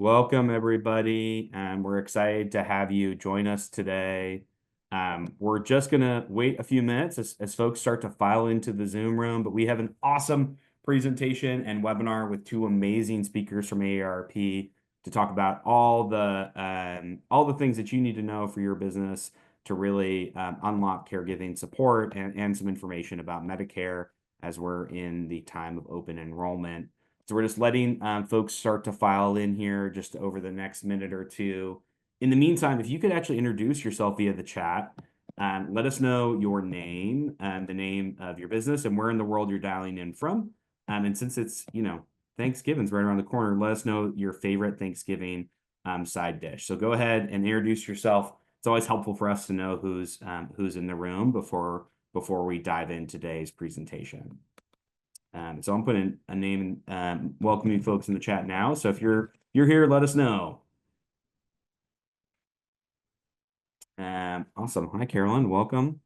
Welcome, everybody. We're excited to have you join us today. We're just going to wait a few minutes as folks start to file into the Zoom room, but we have an awesome presentation and webinar with two amazing speakers from AARP to talk about all the things that you need to know for your business to really unlock caregiving support and some information about Medicare as we're in the time of open enrollment. So we're just letting folks start to file in here just over the next minute or two. In the meantime, if you could actually introduce yourself via the chat, let us know your name and the name of your business and where in the world you're dialing in from. And since it's, Thanksgiving's right around the corner, let us know your favorite Thanksgiving side dish. So go ahead and introduce yourself. It's always helpful for us to know who's in the room before we dive in today's presentation. So I'm putting a name and welcoming folks in the chat now. So if you're here, let us know. Awesome. Hi, Carolyn. Welcome.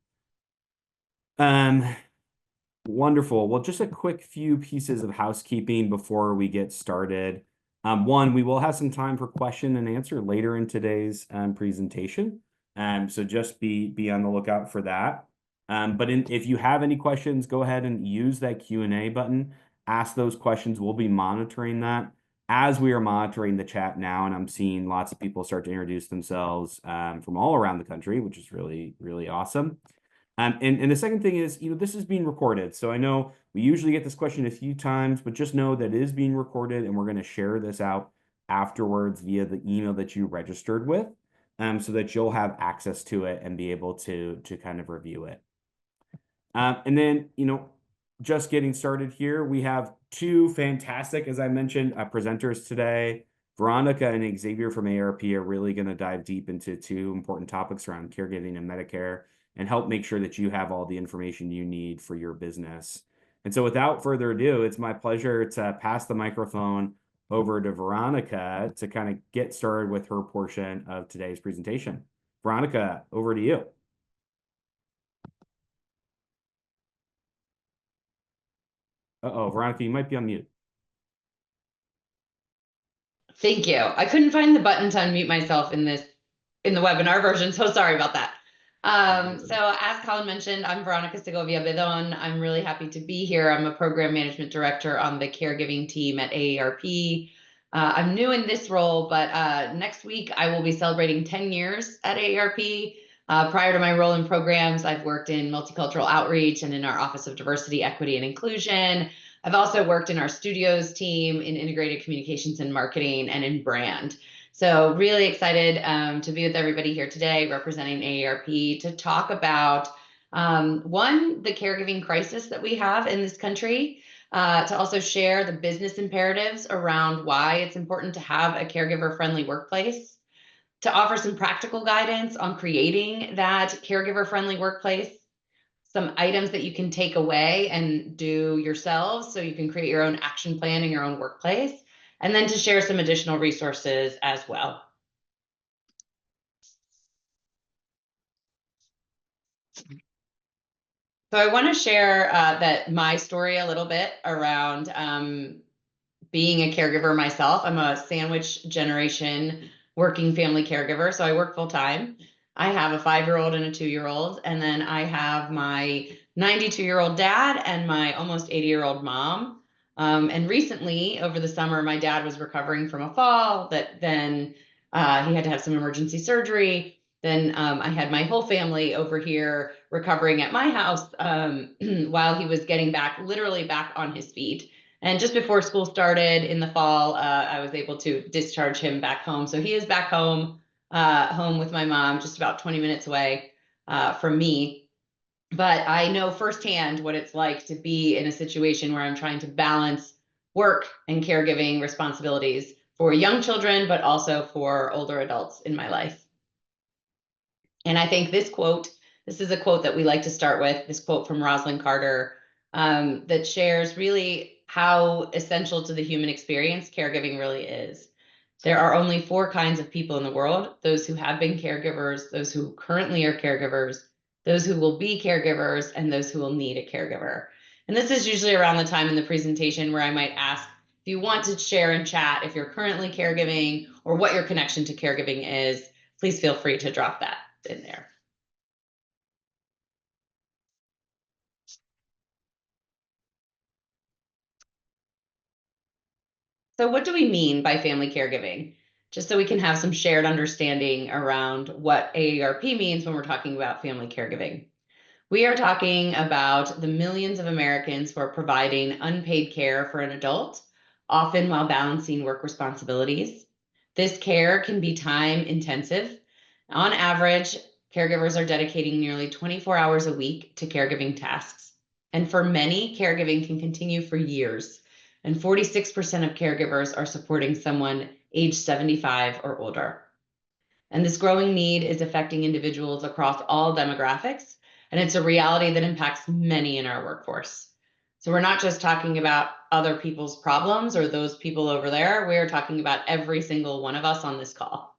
Wonderful. Well, just a quick few pieces of housekeeping before we get started. One, we will have some time for question and answer later in today's presentation. So just be on the lookout for that. But if you have any questions, go ahead and use that Q&A button. Ask those questions. We'll be monitoring that as we are monitoring the chat now. And I'm seeing lots of people start to introduce themselves from all around the country, which is really, really awesome. And the second thing is, this is being recorded. So I know we usually get this question a few times, but just know that it is being recorded and we're going to share this out afterwards via the email that you registered with, so that you'll have access to it and be able to kind of review it. And then, just getting started here, we have two fantastic, as I mentioned, presenters today. Veronica and Xavier from AARP are really going to dive deep into two important topics around caregiving and Medicare and help make sure that you have all the information you need for your business. And so without further ado, it's my pleasure to pass the microphone over to Veronica to kind of get started with her portion of today's presentation. Veronica, over to you. Uh-oh, Veronica, you might be on mute. Thank you. I couldn't find the button to unmute myself in the webinar version, so sorry about that. So as Colin mentioned, I'm Veronica Segovia Bedon. I'm really happy to be here. I'm a program management director on the caregiving team at AARP. I'm new in this role, but next week I will be celebrating 10 years at AARP. Prior to my role in programs, I've worked in multicultural outreach and in our Office of Diversity, Equity, and Inclusion. I've also worked in our studios team in integrated communications and marketing and in brand. So really excited to be with everybody here today representing AARP to talk about, one, the caregiving crisis that we have in this country, to also share the business imperatives around why it's important to have a caregiver-friendly workplace, to offer some practical guidance on creating that caregiver-friendly workplace, some items that you can take away and do yourselves so you can create your own action plan in your own workplace, and then to share some additional resources as well. So I want to share my story a little bit around being a caregiver myself. I'm a sandwich generation working family caregiver, so I work full time. I have a 5-year-old and a 2-year-old, and then I have my 92-year-old dad and my almost 80-year-old mom. And recently, over the summer, my dad was recovering from a fall that then he had to have some emergency surgery. Then I had my whole family over here recovering at my house while he was getting literally back on his feet. And just before school started in the fall, I was able to discharge him back home. So he is back home with my mom, just about 20 minutes away from me. But I know firsthand what it's like to be in a situation where I'm trying to balance work and caregiving responsibilities for young children, but also for older adults in my life. And I think this is a quote that we like to start with, this quote from Rosalind Carter, that shares really how essential to the human experience caregiving really is. There are only 4 kinds of people in the world: those who have been caregivers, those who currently are caregivers, those who will be caregivers, and those who will need a caregiver. And this is usually around the time in the presentation where I might ask If you want to share in chat if you're currently caregiving or what your connection to caregiving is, please feel free to drop that in there. So what do we mean by family caregiving? Just so we can have some shared understanding around what AARP means when we're talking about family caregiving. We are talking about the millions of Americans who are providing unpaid care for an adult, often while balancing work responsibilities. This care can be time intensive. On average, caregivers are dedicating nearly 24 hours a week to caregiving tasks. And for many, caregiving can continue for years. And 46% of caregivers are supporting someone age 75 or older. And this growing need is affecting individuals across all demographics, and it's a reality that impacts many in our workforce. So we're not just talking about other people's problems or those people over there. We're talking about every single one of us on this call.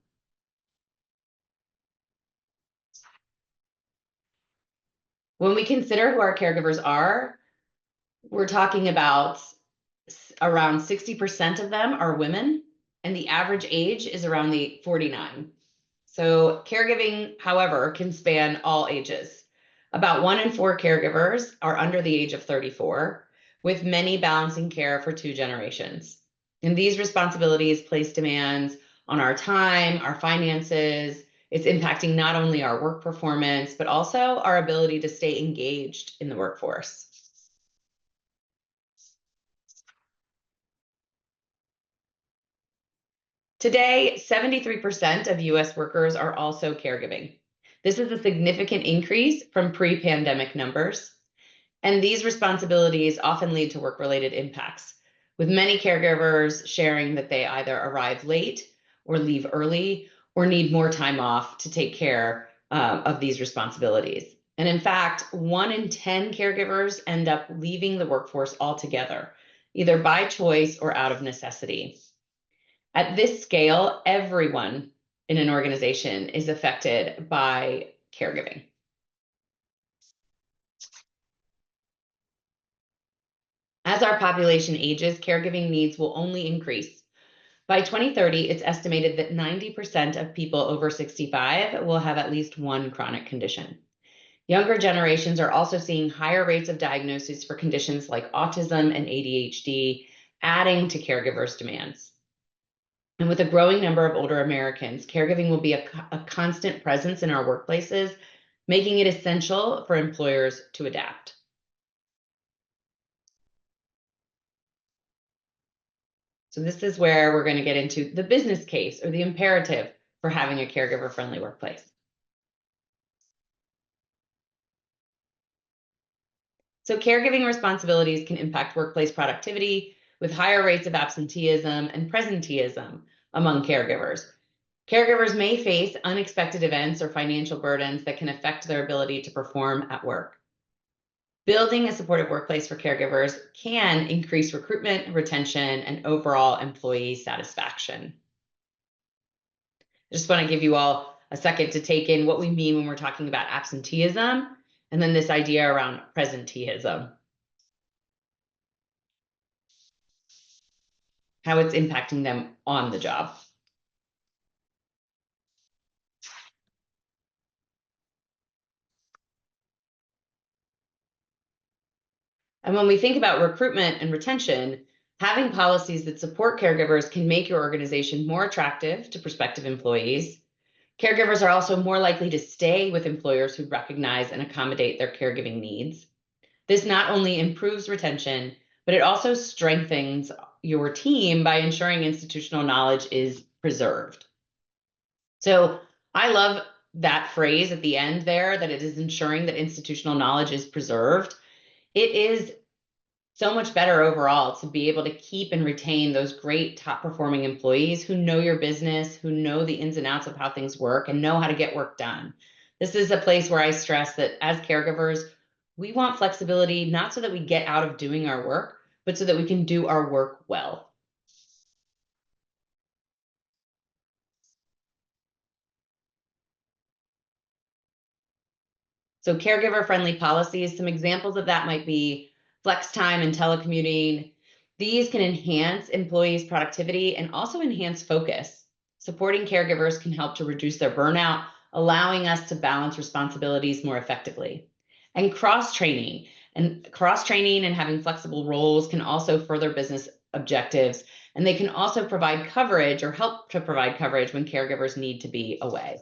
When we consider who our caregivers are, we're talking about around 60% of them are women, and the average age is around the 49. So caregiving, however, can span all ages. About 1 in 4 caregivers are under the age of 34, with many balancing care for 2 generations. And these responsibilities place demands on our time, our finances. It's impacting not only our work performance, but also our ability to stay engaged in the workforce. Today, 73% of US workers are also caregiving. This is a significant increase from pre-pandemic numbers. And these responsibilities often lead to work-related impacts, with many caregivers sharing that they either arrive late or leave early or need more time off to take care of these responsibilities. And in fact, 1 in 10 caregivers end up leaving the workforce altogether, either by choice or out of necessity. At this scale, everyone in an organization is affected by caregiving. As our population ages, caregiving needs will only increase. By 2030, it's estimated that 90% of people over 65 will have at least one chronic condition. Younger generations are also seeing higher rates of diagnoses for conditions like autism and ADHD, adding to caregivers' demands. And with a growing number of older Americans, caregiving will be a constant presence in our workplaces, making it essential for employers to adapt. So this is where we're going to get into the business case or the imperative for having a caregiver-friendly workplace. So caregiving responsibilities can impact workplace productivity with higher rates of absenteeism and presenteeism among caregivers. Caregivers may face unexpected events or financial burdens that can affect their ability to perform at work. Building a supportive workplace for caregivers can increase recruitment, retention, and overall employee satisfaction. I just want to give you all a second to take in what we mean when we're talking about absenteeism, and then this idea around presenteeism, how it's impacting them on the job. And when we think about recruitment and retention, having policies that support caregivers can make your organization more attractive to prospective employees. Caregivers are also more likely to stay with employers who recognize and accommodate their caregiving needs. This not only improves retention, but it also strengthens your team by ensuring institutional knowledge is preserved. So I love that phrase at the end there, that it is ensuring that institutional knowledge is preserved. It is so much better overall to be able to keep and retain those great top performing employees who know your business, who know the ins and outs of how things work and know how to get work done. This is a place where I stress that as caregivers, we want flexibility, not so that we get out of doing our work, but so that we can do our work well. So caregiver friendly policies, some examples of that might be flex time and telecommuting, These can enhance employees' productivity and also enhance focus. Supporting caregivers can help to reduce their burnout, allowing us to balance responsibilities more effectively. And cross training and having flexible roles can also further business objectives, and they can also provide coverage or help to provide coverage when caregivers need to be away.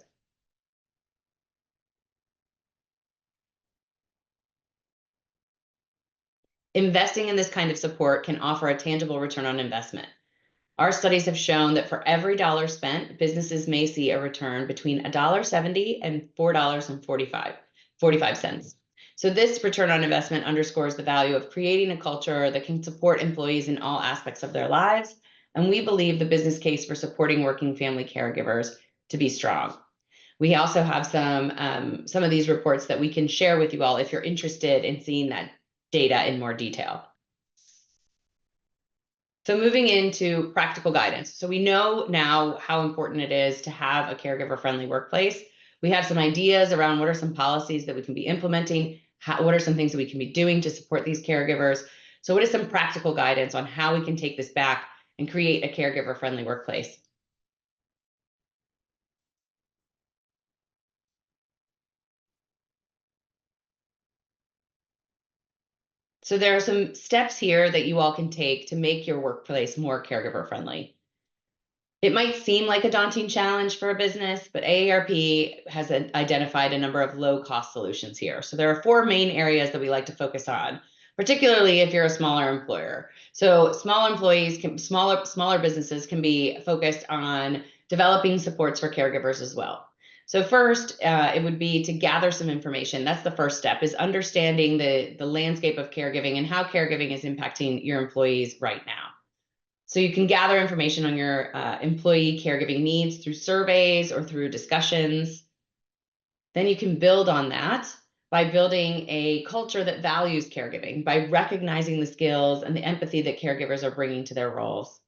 Investing in this kind of support can offer a tangible return on investment. Our studies have shown that for every dollar spent, businesses may see a return between $1.70 and $4.45. So this return on investment underscores the value of creating a culture that can support employees in all aspects of their lives. And we believe the business case for supporting working family caregivers to be strong. We also have some of these reports that we can share with you all if you're interested in seeing that data in more detail. So moving into practical guidance. So we know now how important it is to have a caregiver-friendly workplace. We have some ideas around what are some policies that we can be implementing, what are some things that we can be doing to support these caregivers. So what is some practical guidance on how we can take this back and create a caregiver-friendly workplace? So there are some steps here that you all can take to make your workplace more caregiver-friendly. It might seem like a daunting challenge for a business, but AARP has identified a number of low-cost solutions here. So there are four main areas that we like to focus on, particularly if you're a smaller employer. So smaller businesses can be focused on developing supports for caregivers as well. So first, it would be to gather some information. That's the first step, is understanding the landscape of caregiving and how caregiving is impacting your employees right now. So you can gather information on your employee caregiving needs through surveys or through discussions. Then you can build on that by building a culture that values caregiving, by recognizing the skills and the empathy that caregivers are bringing to their roles.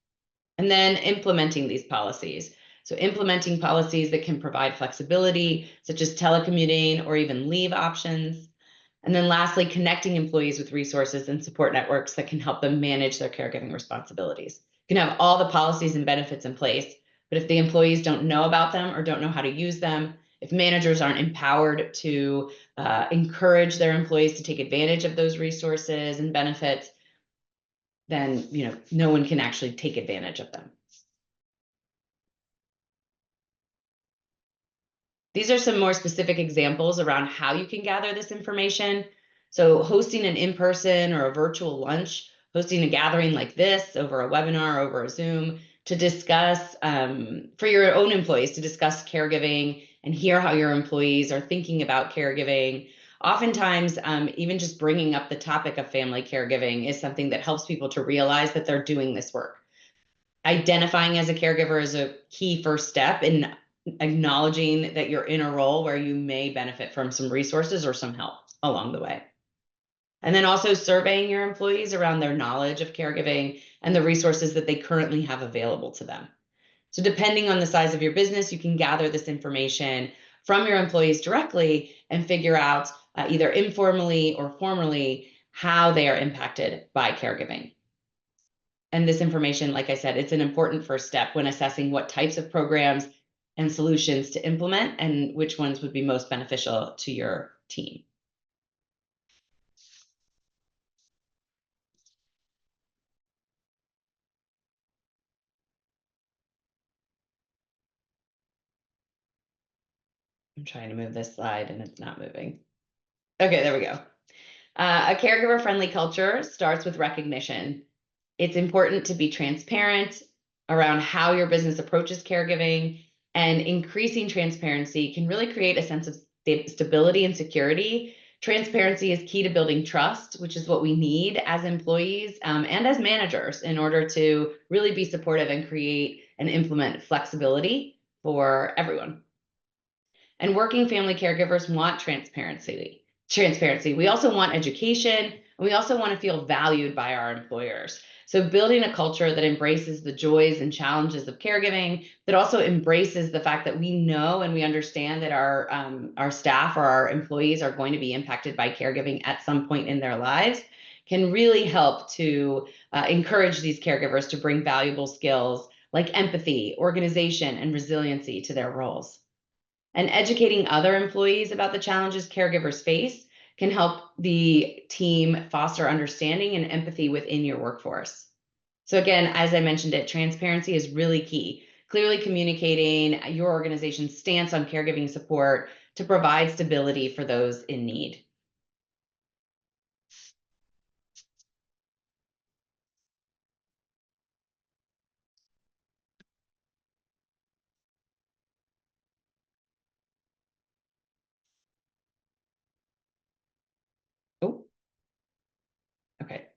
And then implementing these policies. So implementing policies that can provide flexibility, such as telecommuting or even leave options. And then lastly, connecting employees with resources and support networks that can help them manage their caregiving responsibilities. You can have all the policies and benefits in place, but if the employees don't know about them or don't know how to use them, if managers aren't empowered to encourage their employees to take advantage of those resources and benefits, then no one can actually take advantage of them. These are some more specific examples around how you can gather this information. So hosting an in-person or a virtual lunch, hosting a gathering like this over a webinar, over a Zoom, to discuss for your own employees, to discuss caregiving and hear how your employees are thinking about caregiving. Oftentimes, even just bringing up the topic of family caregiving is something that helps people to realize that they're doing this work. Identifying as a caregiver is a key first step in acknowledging that you're in a role where you may benefit from some resources or some help along the way. And then also surveying your employees around their knowledge of caregiving and the resources that they currently have available to them. So depending on the size of your business, you can gather this information from your employees directly and figure out either informally or formally how they are impacted by caregiving. And this information, like I said, it's an important first step when assessing what types of programs and solutions to implement and which ones would be most beneficial to your team. I'm trying to move this slide and it's not moving. Okay, there we go. A caregiver-friendly culture starts with recognition. It's important to be transparent around how your business approaches caregiving, and increasing transparency can really create a sense of stability and security. Transparency is key to building trust, which is what we need as employees and as managers in order to really be supportive and create and implement flexibility for everyone. And working family caregivers want transparency. We also want education, and we also want to feel valued by our employers. So building a culture that embraces the joys and challenges of caregiving, that also embraces the fact that we know and we understand that our staff or our employees are going to be impacted by caregiving at some point in their lives, can really help to encourage these caregivers to bring valuable skills like empathy, organization, and resiliency to their roles. And educating other employees about the challenges caregivers face can help the team foster understanding and empathy within your workforce. So again, as I mentioned it, transparency is really key. Clearly communicating your organization's stance on caregiving support to provide stability for those in need. Oh, okay.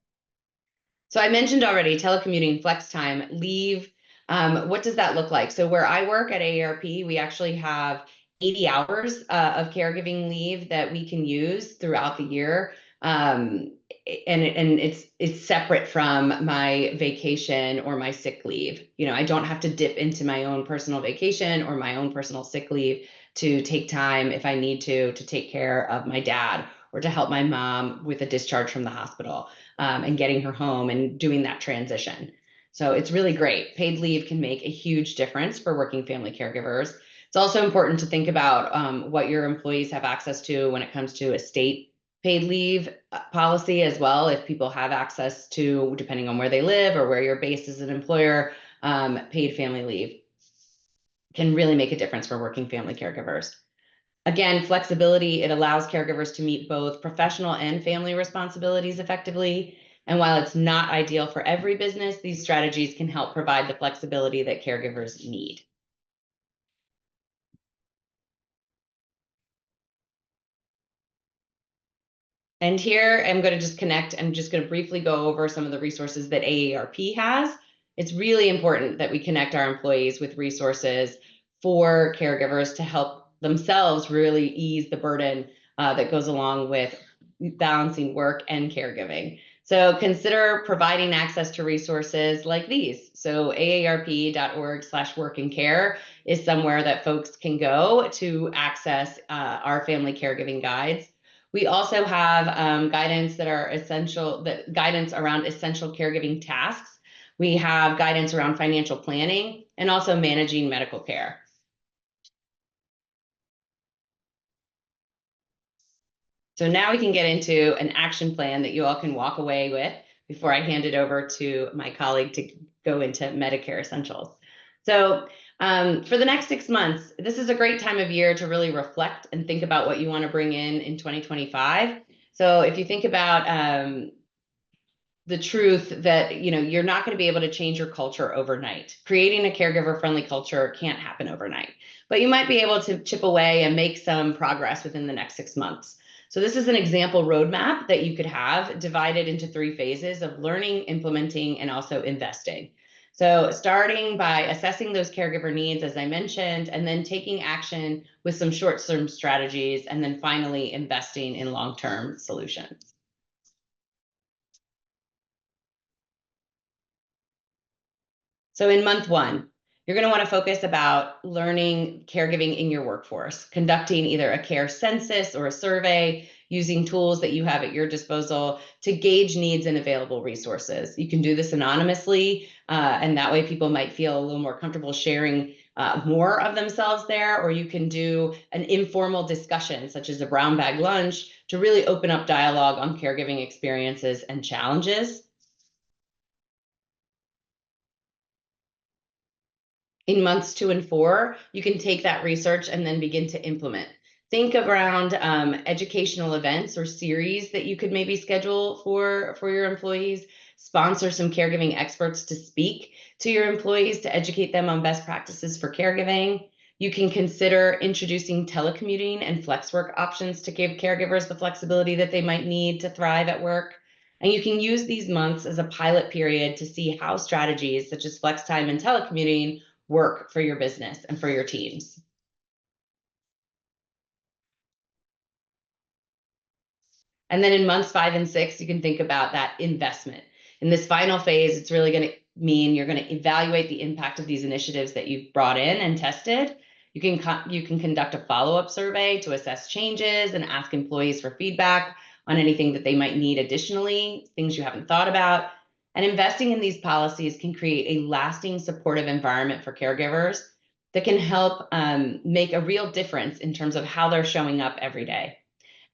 So I mentioned already telecommuting, flex time, leave. What does that look like? So where I work at AARP, we actually have 80 hours of caregiving leave that we can use throughout the year. And it's separate from my vacation or my sick leave. You know, I don't have to dip into my own personal vacation or my own personal sick leave to take time if I need to take care of my dad or to help my mom with a discharge from the hospital, and getting her home and doing that transition. So it's really great. Paid leave can make a huge difference for working family caregivers. It's also important to think about what your employees have access to when it comes to a state paid leave policy as well. If people have access to, depending on where they live or where you're based as an employer, paid family leave can really make a difference for working family caregivers. Again, flexibility, it allows caregivers to meet both professional and family responsibilities effectively. And while it's not ideal for every business, these strategies can help provide the flexibility that caregivers need. And here I'm going to just connect. I'm just going to briefly go over some of the resources that AARP has. It's really important that we connect our employees with resources for caregivers to help themselves really ease the burden that goes along with balancing work and caregiving. So consider providing access to resources like these. So aarp.org/workandcare is somewhere that folks can go to access our family caregiving guides. We also have guidance that are essential, that guidance around essential caregiving tasks. We have guidance around financial planning and also managing medical care. So now we can get into an action plan that you all can walk away with before I hand it over to my colleague to go into Medicare Essentials. So for the next 6 months, this is a great time of year to really reflect and think about what you want to bring in 2025. So if you think about the truth that, you know, you're not going to be able to change your culture overnight. Creating a caregiver friendly culture can't happen overnight, but you might be able to chip away and make some progress within the next 6 months. So this is an example roadmap that you could have divided into 3 phases of learning, implementing, and also investing. So starting by assessing those caregiver needs, as I mentioned, and then taking action with some short-term strategies, and then finally investing in long-term solutions. So in month 1, you're going to want to focus about learning caregiving in your workforce, conducting either a care census or a survey, using tools that you have at your disposal to gauge needs and available resources. You can do this anonymously, and that way people might feel a little more comfortable sharing more of themselves there, or you can do an informal discussion, such as a brown bag lunch, to really open up dialogue on caregiving experiences and challenges. In months 2 and 4, you can take that research and then begin to implement. Think around educational events or series that you could maybe schedule for your employees. Sponsor some caregiving experts to speak to your employees to educate them on best practices for caregiving. You can consider introducing telecommuting and flex work options to give caregivers the flexibility that they might need to thrive at work. And you can use these months as a pilot period to see how strategies such as flex time and telecommuting work for your business and for your teams. And then in months 5 and 6, you can think about that investment. In this final phase, it's really going to mean you're going to evaluate the impact of these initiatives that you've brought in and tested. You can conduct a follow-up survey to assess changes and ask employees for feedback on anything that they might need additionally, things you haven't thought about. And investing in these policies can create a lasting supportive environment for caregivers that can help make a real difference in terms of how they're showing up every day.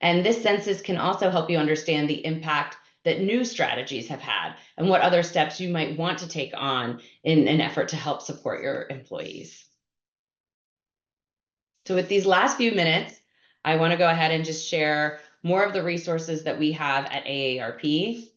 And this census can also help you understand the impact that new strategies have had and what other steps you might want to take on in an effort to help support your employees. So with these last few minutes, I want to go ahead and just share more of the resources that we have at AARP.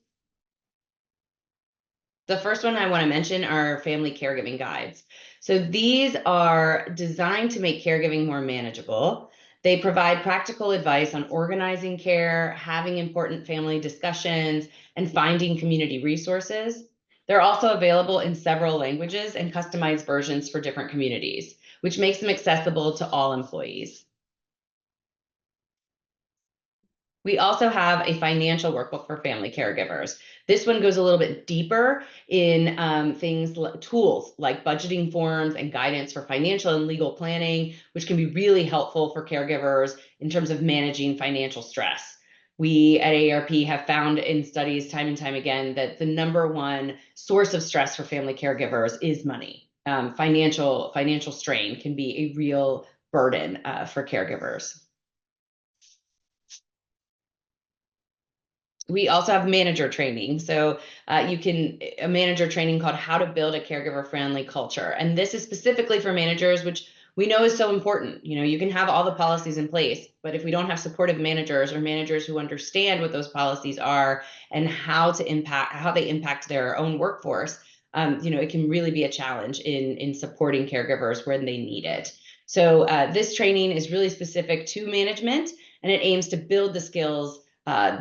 The first one I want to mention are family caregiving guides. So these are designed to make caregiving more manageable. They provide practical advice on organizing care, having important family discussions, and finding community resources. They're also available in several languages and customized versions for different communities, which makes them accessible to all employees. We also have a financial workbook for family caregivers. This one goes a little bit deeper in tools like budgeting forms and guidance for financial and legal planning, which can be really helpful for caregivers in terms of managing financial stress. We at AARP have found in studies time and time again that the number one source of stress for family caregivers is money. Financial strain can be a real burden for caregivers. We also have manager training. So a manager training called How to Build a Caregiver Friendly Culture. And this is specifically for managers, which we know is so important. You can have all the policies in place, but if we don't have supportive managers or managers who understand what those policies are and how they impact their own workforce, it can really be a challenge in supporting caregivers when they need it. So this training is really specific to management, and it aims to build the skills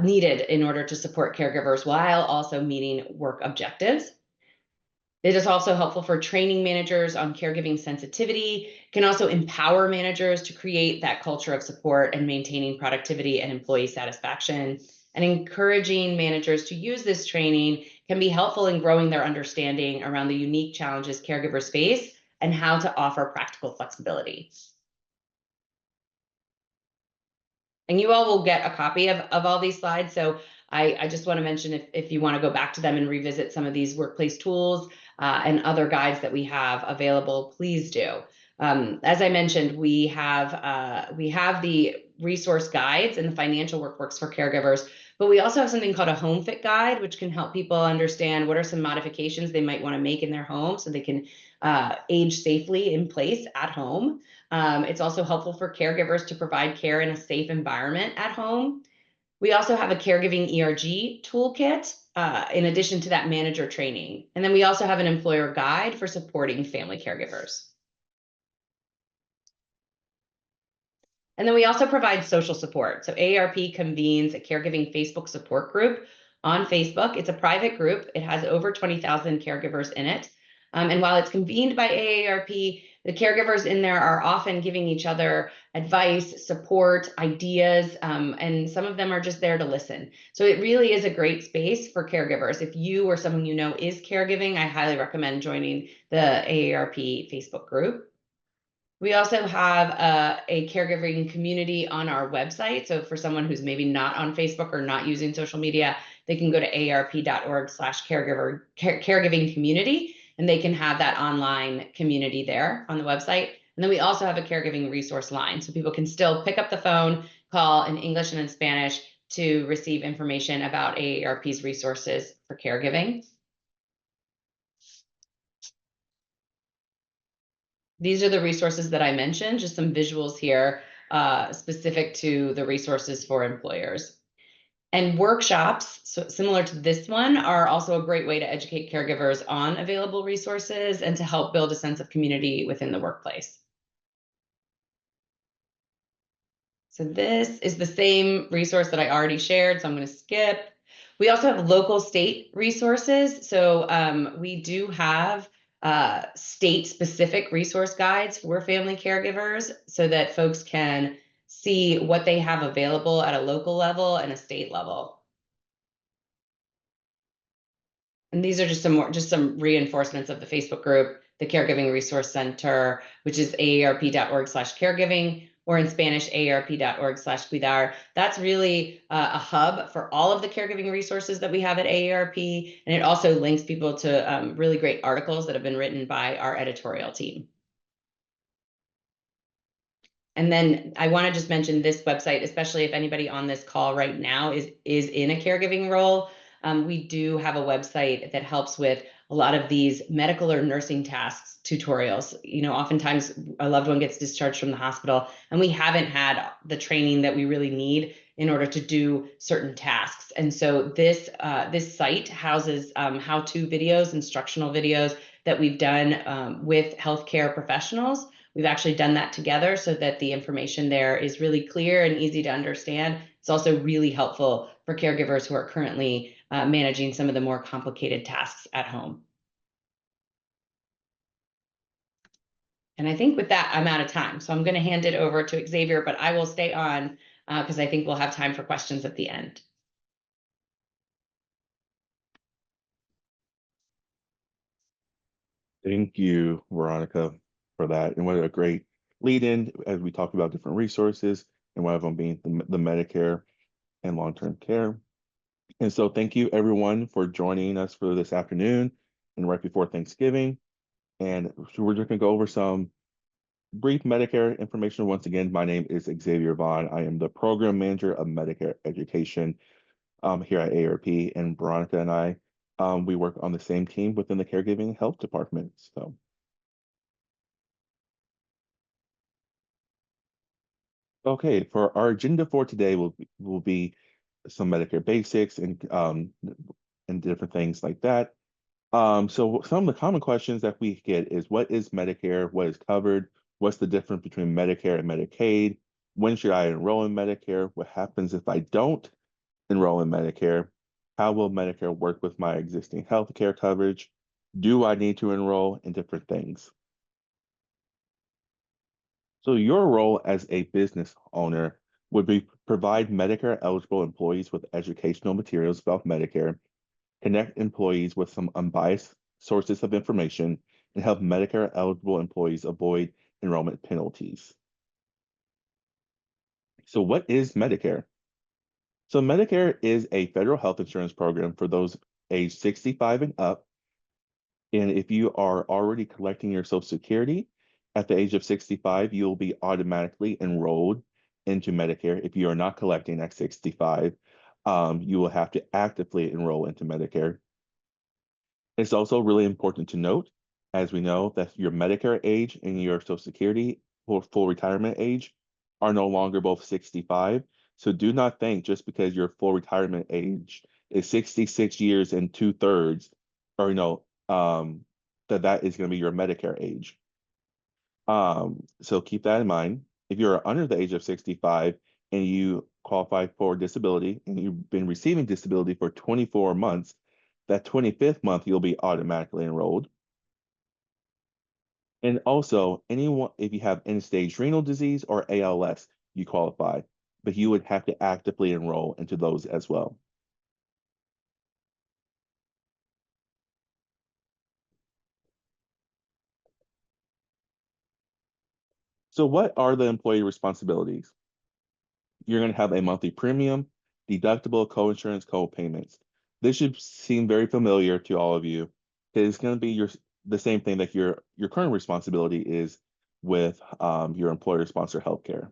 needed in order to support caregivers while also meeting work objectives. It is also helpful for training managers on caregiving sensitivity, can also empower managers to create that culture of support and maintaining productivity and employee satisfaction. And encouraging managers to use this training can be helpful in growing their understanding around the unique challenges caregivers face and how to offer practical flexibility. And you all will get a copy of all these slides. So I just want to mention if you want to go back to them and revisit some of these workplace tools and other guides that we have available, please do. As I mentioned, we have the resource guides and the financial workbooks for caregivers, but we also have something called a home fit guide, which can help people understand what are some modifications they might want to make in their home so they can age safely in place at home. It's also helpful for caregivers to provide care in a safe environment at home. We also have a caregiving ERG toolkit in addition to that manager training. And then we also have an employer guide for supporting family caregivers. And then we also provide social support. So AARP convenes a caregiving Facebook support group on Facebook. It's a private group. It has over 20,000 caregivers in it. And while it's convened by AARP, the caregivers in there are often giving each other advice, support, ideas, and some of them are just there to listen. So it really is a great space for caregivers. If you or someone you know is caregiving, I highly recommend joining the AARP Facebook group. We also have a caregiving community on our website. So for someone who's maybe not on Facebook or not using social media, they can go to aarp.org/caregiving community, and they can have that online community there on the website. And then we also have a caregiving resource line. So people can still pick up the phone, call in English and in Spanish to receive information about AARP's resources for caregiving. These are the resources that I mentioned, just some visuals here specific to the resources for employers. And workshops, so similar to this one, are also a great way to educate caregivers on available resources and to help build a sense of community within the workplace. So this is the same resource that I already shared, so I'm going to skip. We also have local state resources. So we do have state-specific resource guides for family caregivers so that folks can see what they have available at a local level and a state level. And these are just some reinforcements of the Facebook group, the Caregiving Resource Center, which is aarp.org/caregiving, or in Spanish, aarp.org/cuidar. That's really a hub for all of the caregiving resources that we have at AARP. And it also links people to really great articles that have been written by our editorial team. And then I want to just mention this website, especially if anybody on this call right now is in a caregiving role. We do have a website that helps with a lot of these medical or nursing tasks tutorials. Oftentimes a loved one gets discharged from the hospital and we haven't had the training that we really need in order to do certain tasks. And so this site houses how-to videos, instructional videos that we've done with healthcare professionals. We've actually done that together so that the information there is really clear and easy to understand. It's also really helpful for caregivers who are currently managing some of the more complicated tasks at home. And I think with that, I'm out of time. So I'm going to hand it over to Xavier, but I will stay on because I think we'll have time for questions at the end. Thank you, Veronica, for that. And what a great lead in as we talk about different resources, and one of them being the Medicare and long-term care. And so thank you everyone for joining us for this afternoon and right before Thanksgiving. And so we're just gonna go over some brief Medicare information. Once again, my name is Xavier Vaughn. I am the program manager of Medicare education here at AARP, and Veronica and I, we work on the same team within the caregiving health department. So okay, for our agenda for today will be some Medicare basics and different things like that. So some of the common questions that we get is, what is Medicare? What is covered? What's the difference between Medicare and Medicaid? When should I enroll in Medicare? What happens if I don't enroll in Medicare? How will Medicare work with my existing health care coverage? Do I need to enroll in different things? So your role as a business owner would be provide Medicare eligible employees with educational materials about Medicare, connect employees with some unbiased sources of information, and help Medicare eligible employees avoid enrollment penalties. So what is Medicare? So Medicare is a federal health insurance program for those age 65 and up. And if you are already collecting your Social Security at the age of 65, you'll be automatically enrolled into Medicare. If you are not collecting at 65, you will have to actively enroll into Medicare. It's also really important to note, as we know, that your Medicare age and your Social Security or full retirement age are no longer both 65. So do not think just because your full retirement age is 66 years and 2/3, or that is going to be your Medicare age. So keep that in mind. If you're under the age of 65 and you qualify for disability and you've been receiving disability for 24 months, that 25th month you'll be automatically enrolled. And also, anyone, if you have end-stage renal disease or ALS, you qualify, but you would have to actively enroll into those as well. So what are the employee responsibilities? You're going to have a monthly premium, deductible, co-insurance, co-payments. This should seem very familiar to all of you. It's going to be the same thing that your current responsibility is with your employer-sponsored healthcare.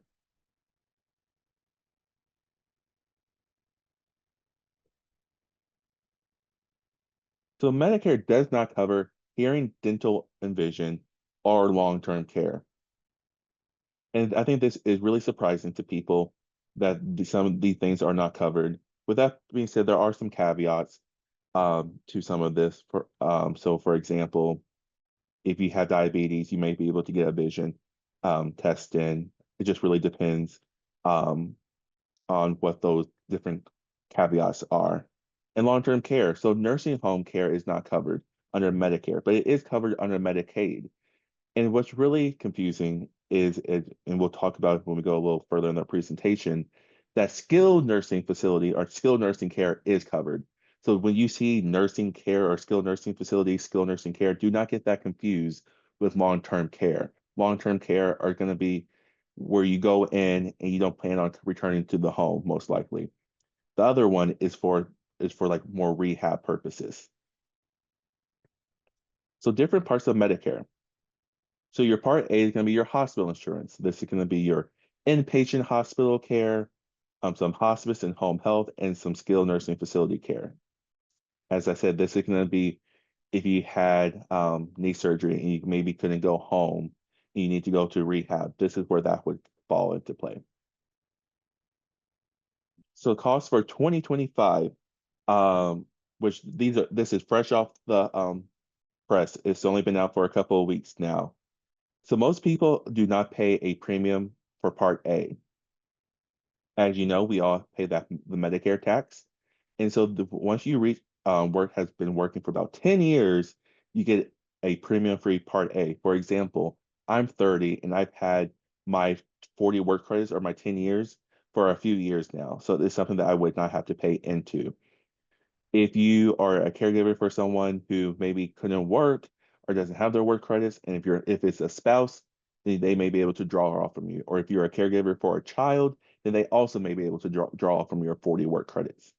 So Medicare does not cover hearing, dental, and vision, or long-term care. And I think this is really surprising to people that some of these things are not covered. With that being said, there are some caveats to some of this. So for example, if you have diabetes, you may be able to get a vision test in. It just really depends on what those different caveats are. And long-term care. So nursing home care is not covered under Medicare, but it is covered under Medicaid. And what's really confusing is, and we'll talk about it when we go a little further in the presentation, that skilled nursing facility or skilled nursing care is covered. So when you see nursing care or skilled nursing facility, skilled nursing care, do not get that confused with long-term care. Long-term care are going to be where you go in and you don't plan on returning to the home, most likely. The other one is for like more rehab purposes. So different parts of Medicare. So your Part A is going to be your hospital insurance. This is going to be your inpatient hospital care, some hospice and home health, and some skilled nursing facility care. As I said, this is going to be if you had knee surgery and you maybe couldn't go home, and you need to go to rehab. This is where that would fall into play. So cost for 2025, which this is fresh off the press. It's only been out for a couple of weeks now. So most people do not pay a premium for Part A. As you know, we all pay the Medicare tax. And so once you reach has been working for about 10 years, you get a premium-free Part A. For example, I'm 30 and I've had my 40 work credits or my 10 years for a few years now. So it's something that I would not have to pay into. If you are a caregiver for someone who maybe couldn't work or doesn't have their work credits, and if it's a spouse, then they may be able to draw off from you. Or if you're a caregiver for a child, then they also may be able to draw from your 40 work credits.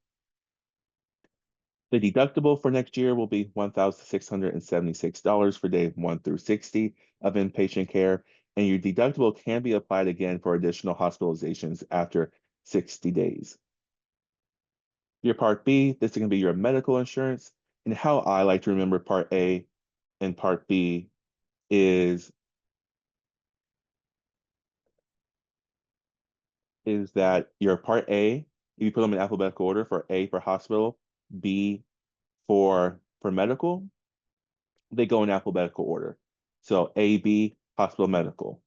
The deductible for next year will be $1,676 for day 1 through 60 of inpatient care, and your deductible can be applied again for additional hospitalizations after 60 days. Your Part B, this is going to be your medical insurance, and how I like to remember Part A and Part B is that your Part A, if you put them in alphabetical order, for A for hospital, B for medical, they go in alphabetical order. So A, B, hospital, medical.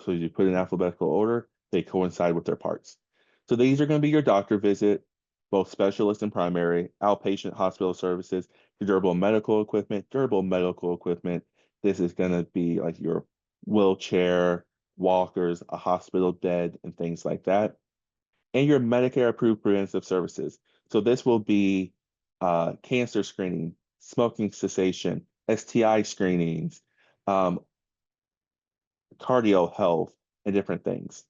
So you put in alphabetical order, they coincide with their parts. So these are going to be your doctor visit, both specialist and primary, outpatient hospital services, your durable medical equipment. This is going to be like your wheelchair, walkers, a hospital bed, and things like that. And your Medicare approved preventive services. So this will be cancer screening, smoking cessation, STI screenings, cardio health, and different things.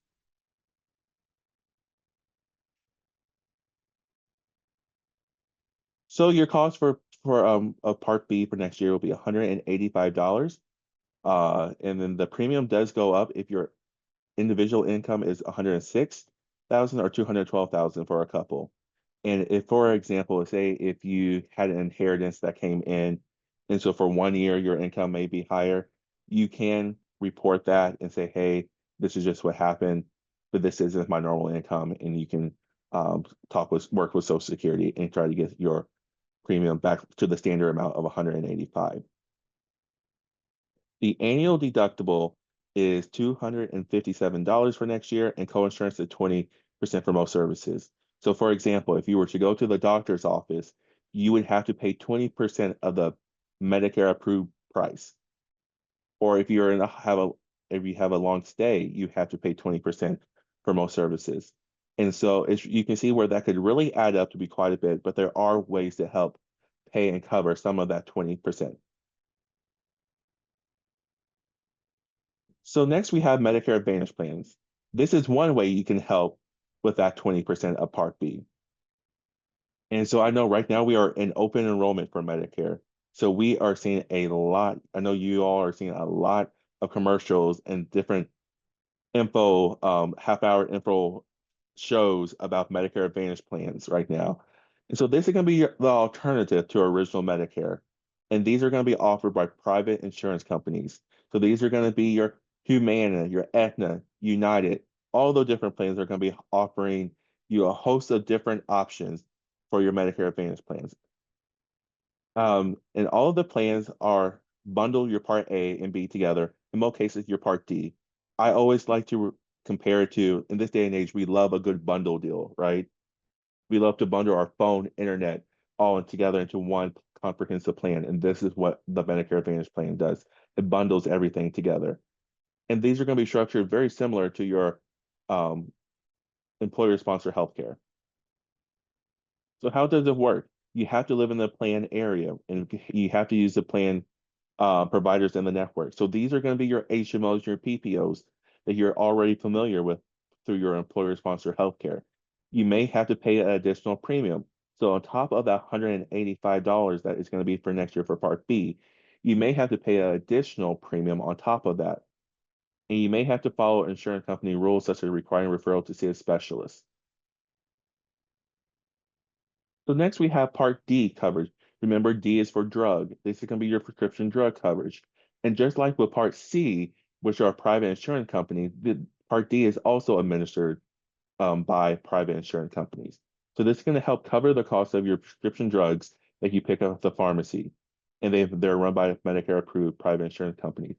So your cost for a Part B for next year will be $185. And then the premium does go up if your individual income is 106,000 or 212,000 for a couple. And if, for example, say if you had an inheritance that came in, and so for 1 year your income may be higher, you can report that and say, hey, this is just what happened, but this isn't my normal income, and you can work with Social Security and try to get your premium back to the standard amount of 185. The annual deductible is $257 for next year, and co-insurance is 20% for most services. So for example, if you were to go to the doctor's office, you would have to pay 20% of the Medicare approved price. Or if you have a long stay, you have to pay 20% for most services. And so you can see where that could really add up to be quite a bit, but there are ways to help pay and cover some of that 20%. So next we have Medicare Advantage plans. This is one way you can help with that 20% of Part B. And so I know right now we are in open enrollment for Medicare. So we are seeing a lot. I know you all are seeing a lot of commercials and different info, half-hour info shows about Medicare Advantage plans right now. And so this is going to be the alternative to original Medicare. And these are going to be offered by private insurance companies. So these are going to be your Humana, your Aetna, United. All the different plans are going to be offering you a host of different options for your Medicare Advantage plans. And all of the plans are bundle your Part A and B together. In most cases, your Part D. I always like to compare it to, in this day and age, we love a good bundle deal, right? We love to bundle our phone, internet, all together into one comprehensive plan. And this is what the Medicare Advantage plan does. It bundles everything together. And these are going to be structured very similar to your employer-sponsored healthcare. So how does it work? You have to live in the plan area, and you have to use the plan providers in the network. So these are going to be your HMOs, your PPOs. that you're already familiar with through your employer-sponsored healthcare. You may have to pay an additional premium. So on top of that $185 that is going to be for next year for Part B, you may have to pay an additional premium on top of that. And you may have to follow insurance company rules such as requiring referral to see a specialist. So next we have Part D coverage. Remember, D is for drug. This is going to be your prescription drug coverage. And just like with Part C, which are private insurance companies, Part D is also administered by private insurance companies. So this is going to help cover the cost of your prescription drugs that you pick up at the pharmacy. And they're run by Medicare approved private insurance companies.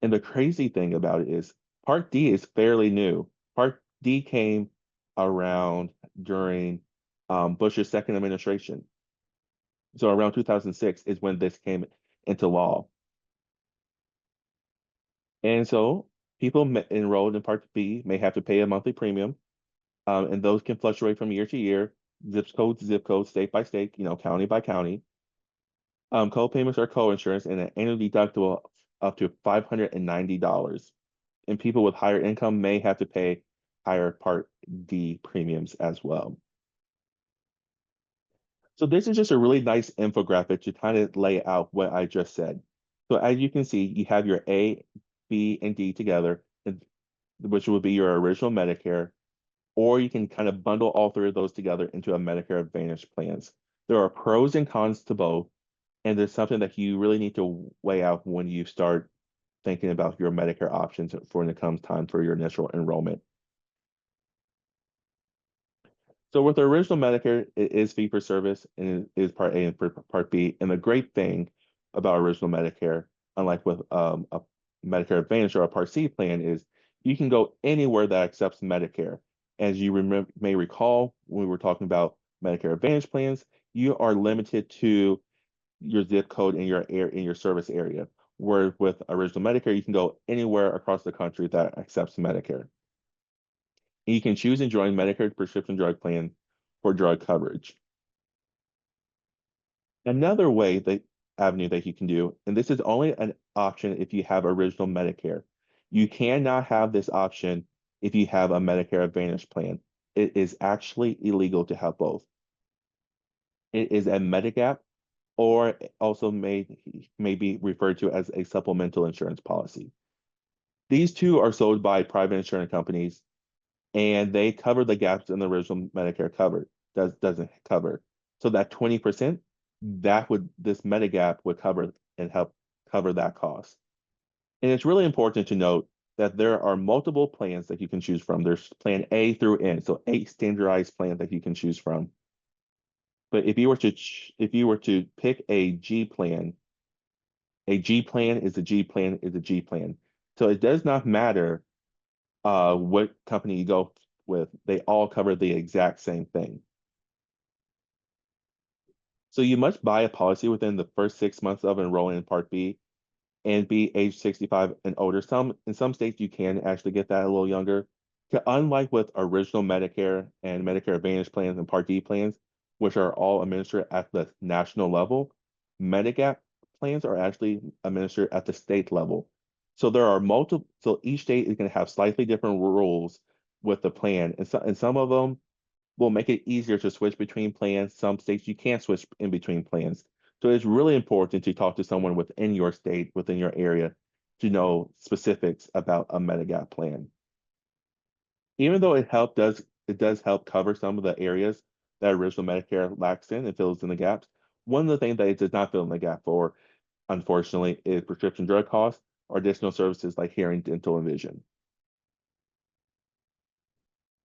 And the crazy thing about it is Part D is fairly new. Part D came around during Bush's second administration. So around 2006 is when this came into law. And so people enrolled in Part B may have to pay a monthly premium, and those can fluctuate from year to year, zip code to zip code, state by state, county by county. Co-payments are co-insurance and an annual deductible up to $590. And people with higher income may have to pay higher Part D premiums as well. So this is just a really nice infographic to kind of lay out what I just said. So as you can see, you have your A, B, and D together, which will be your original Medicare, or you can kind of bundle all three of those together into a Medicare Advantage plans. There are pros and cons to both, and there's something that you really need to weigh out when you start thinking about your Medicare options for when it comes time for your initial enrollment. So with the original Medicare, it is fee for service and it is Part A and Part B. And the great thing about original Medicare, unlike with a Medicare Advantage or a Part C plan, is you can go anywhere that accepts Medicare. As you may recall, when we were talking about Medicare Advantage plans, you are limited to your zip code in your service area. Where with original Medicare, you can go anywhere across the country that accepts Medicare. And you can choose and join Medicare prescription drug plan for drug coverage. Another avenue that you can do, and this is only an option if you have original Medicare. You cannot have this option if you have a Medicare Advantage plan. It is actually illegal to have both. It is a Medigap, or also may be referred to as a supplemental insurance policy. These two are sold by private insurance companies, and they cover the gaps in the original Medicare doesn't cover. So that 20%, this Medigap would cover and help cover that cost. And it's really important to note that there are multiple plans that you can choose from. There's plan A through N, so 8 standardized plans that you can choose from. But if you were to pick a G plan is a G plan is a G plan. So it does not matter what company you go with, they all cover the exact same thing. So you must buy a policy within the first 6 months of enrolling in Part B and be age 65 and older. In some states, you can actually get that a little younger. Unlike with original Medicare and Medicare Advantage plans and Part D plans, which are all administered at the national level, Medigap plans are actually administered at the state level. So there are so each state is going to have slightly different rules with the plan. And some of them will make it easier to switch between plans. Some states you can't switch in between plans. So it's really important to talk to someone within your state, within your area, to know specifics about a Medigap plan. Even though it does help cover some of the areas that original Medicare lacks in and fills in the gaps, one of the things that it does not fill in the gap for, unfortunately, is prescription drug costs or additional services like hearing, dental, and vision.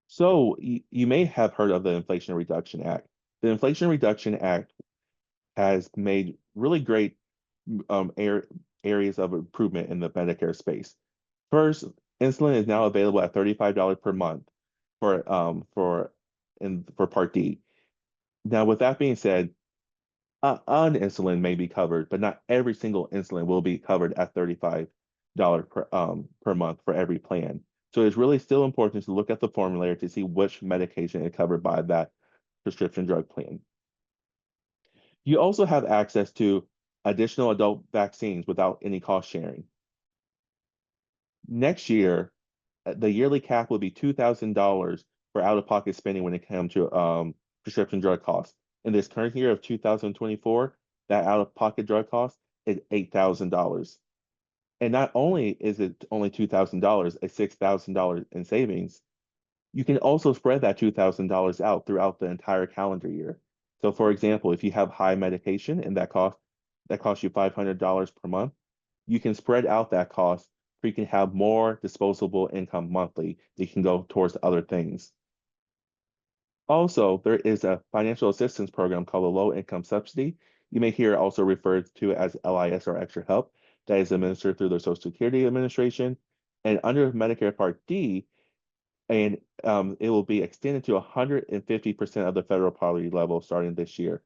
So you may have heard of the Inflation Reduction Act. The Inflation Reduction Act has made really great areas of improvement in the Medicare space. First, insulin is now available at $35 per month for Part D. Now, with that being said, insulin may be covered, but not every single insulin will be covered at $35 per month for every plan. So it's really still important to look at the formulary to see which medication is covered by that prescription drug plan. You also have access to additional adult vaccines without any cost sharing. Next year, the yearly cap would be $2,000 for out-of-pocket spending when it comes to prescription drug costs. In this current year of 2024, that out-of-pocket drug cost is $8,000. And not only is it only $2,000, a $6,000 in savings, you can also spread that $2,000 out throughout the entire calendar year. So for example, if you have high medication and that costs you $500 per month, you can spread out that cost so you can have more disposable income monthly that can go towards other things. Also, there is a financial assistance program called a low income subsidy. You may hear it also referred to as LIS or extra help that is administered through the Social Security Administration. And under Medicare Part D, and it will be extended to 150% of the federal poverty level starting this year.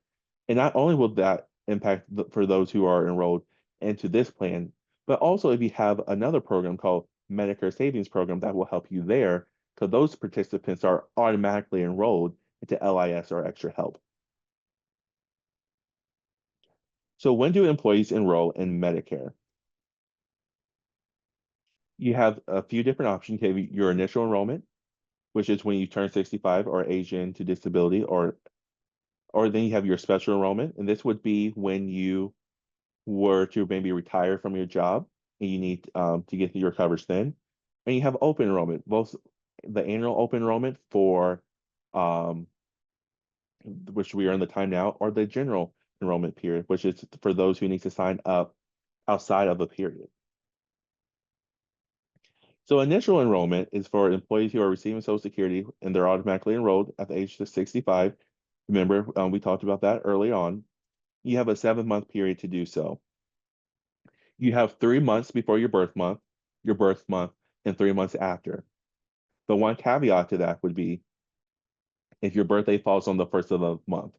And not only will that impact for those who are enrolled into this plan, but also if you have another program called Medicare Savings Program that will help you there, because those participants are automatically enrolled into LIS or extra help. So when do employees enroll in Medicare? You have a few different options. You have your initial enrollment, which is when you turn 65 or age into disability, or then you have your special enrollment, and this would be when you were to maybe retire from your job and you need to get your coverage then. And you have open enrollment, both the annual open enrollment for which we are in the time now, or the general enrollment period, which is for those who need to sign up outside of the period. So initial enrollment is for employees who are receiving Social Security and they're automatically enrolled at the age of 65. Remember, we talked about that early on. You have a 7-month period to do so. You have 3 months before your birth month, and 3 months after. The one caveat to that would be if your birthday falls on the first of the month.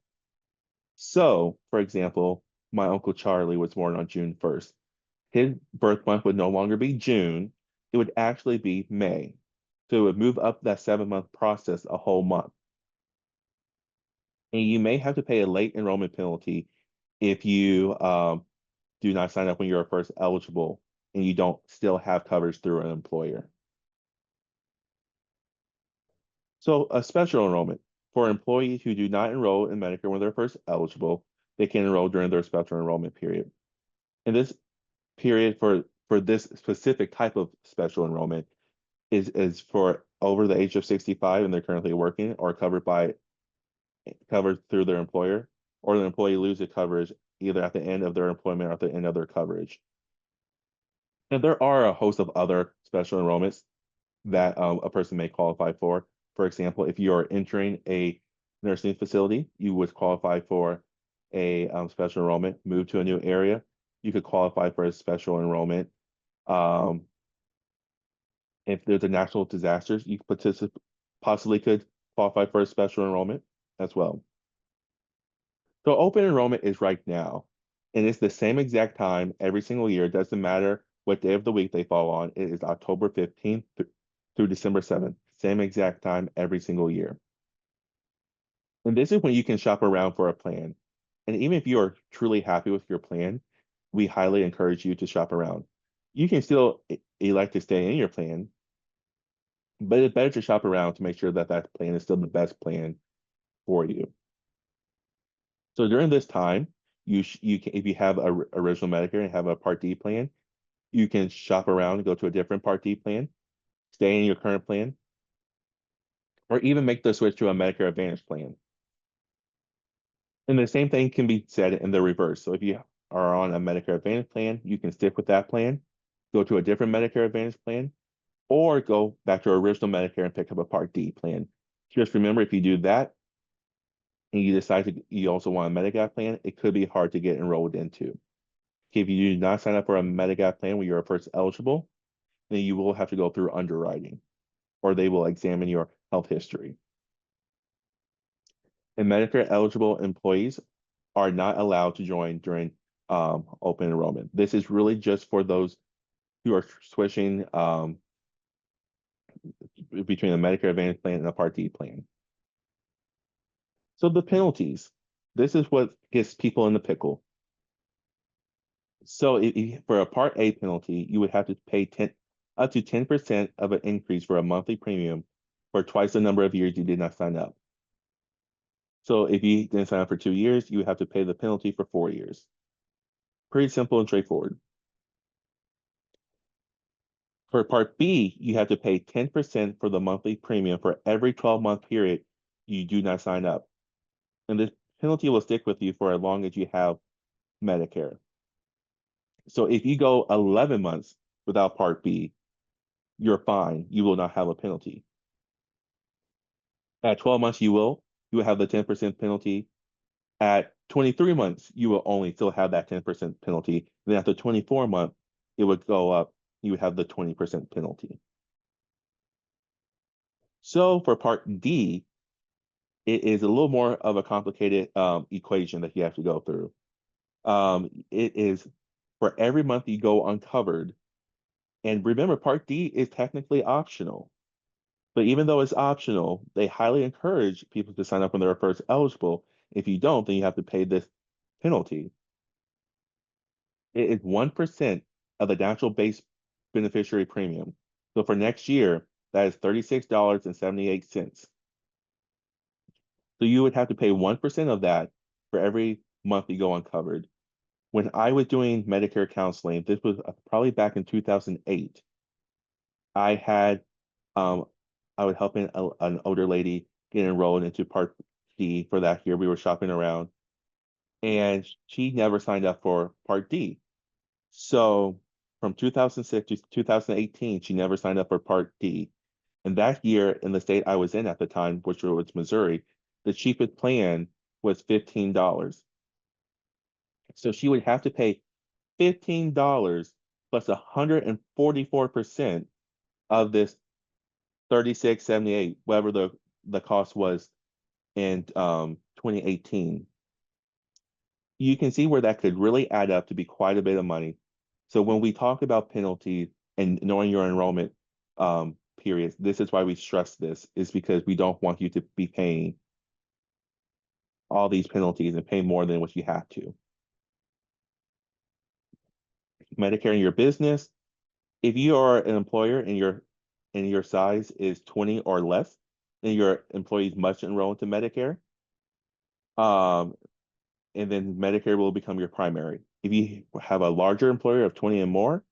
So, for example, my Uncle Charlie was born on June 1st. His birth month would no longer be June, it would actually be May. So it would move up that 7-month process a whole month. And you may have to pay a late enrollment penalty if you do not sign up when you're first eligible and you don't still have coverage through an employer. So a special enrollment for employees who do not enroll in Medicare when they're first eligible, they can enroll during their special enrollment period. And this period for this specific type of special enrollment is for over the age of 65 and they're currently working or covered through their employer, or the employee loses coverage either at the end of their employment or at the end of their coverage. And there are a host of other special enrollments that a person may qualify for. For example, if you are entering a nursing facility, you would qualify for a special enrollment. Move to a new area, you could qualify for a special enrollment. If there's a natural disaster, you possibly could qualify for a special enrollment as well. So open enrollment is right now, and it's the same exact time every single year. It doesn't matter what day of the week they fall on. It is October 15th through December 7th. Same exact time every single year. And this is when you can shop around for a plan. And even if you are truly happy with your plan, we highly encourage you to shop around. You can still elect to stay in your plan, but it's better to shop around to make sure that that plan is still the best plan for you. So during this time, you can, if you have a original Medicare and have a Part D plan, you can shop around and go to a different Part D plan, stay in your current plan, or even make the switch to a Medicare Advantage plan. And the same thing can be said in the reverse. So if you are on a Medicare Advantage plan, you can stick with that plan, go to a different Medicare Advantage plan, or go back to original Medicare and pick up a Part D plan. Just remember, if you do that, and you decide you also want a Medigap plan, it could be hard to get enrolled into. If you do not sign up for a Medigap plan when you're first eligible, then you will have to go through underwriting, or they will examine your health history. And Medicare eligible employees are not allowed to join during open enrollment. This is really just for those who are switching between a Medicare Advantage plan and a Part D plan. So the penalties, this is what gets people in the pickle. So for a Part A penalty, you would have to pay up to 10% of an increase for a monthly premium for twice the number of years you did not sign up. So if you didn't sign up for 2 years, you would have to pay the penalty for 4 years. Pretty simple and straightforward. For Part B, you have to pay 10% for the monthly premium for every 12-month period you do not sign up. And this penalty will stick with you for as long as you have Medicare. So if you go 11 months without Part B, you're fine. You will not have a penalty. At 12 months, you will have the 10% penalty. At 23 months, you will only still have that 10% penalty. Then after 24 months, it would go up. You would have the 20% penalty. So for Part D, it is a little more of a complicated equation that you have to go through. It is for every month you go uncovered. And remember, Part D is technically optional. But even though it's optional, they highly encourage people to sign up when they're first eligible. If you don't, then you have to pay this penalty. It is 1% of the natural base beneficiary premium. So for next year, that is $36.78. So you would have to pay 1% of that for every month you go uncovered. When I was doing Medicare counseling, this was probably back in 2008. I was helping an older lady get enrolled into Part D for that year. We were shopping around, and she never signed up for Part D. So from 2006 to 2018, she never signed up for Part D. And that year, in the state I was in at the time, which was Missouri, the cheapest plan was $15. So she would have to pay $15 plus 144% of this 36.78, whatever the cost was in 2018. You can see where that could really add up to be quite a bit of money. So when we talk about penalties and knowing your enrollment periods, this is why we stress this, is because we don't want you to be paying all these penalties and pay more than what you have to. Medicare in your business, if you are an employer and your size is 20 or less, then your employees must enroll into Medicare. And then Medicare will become your primary. If you have a larger employer of 20 and more,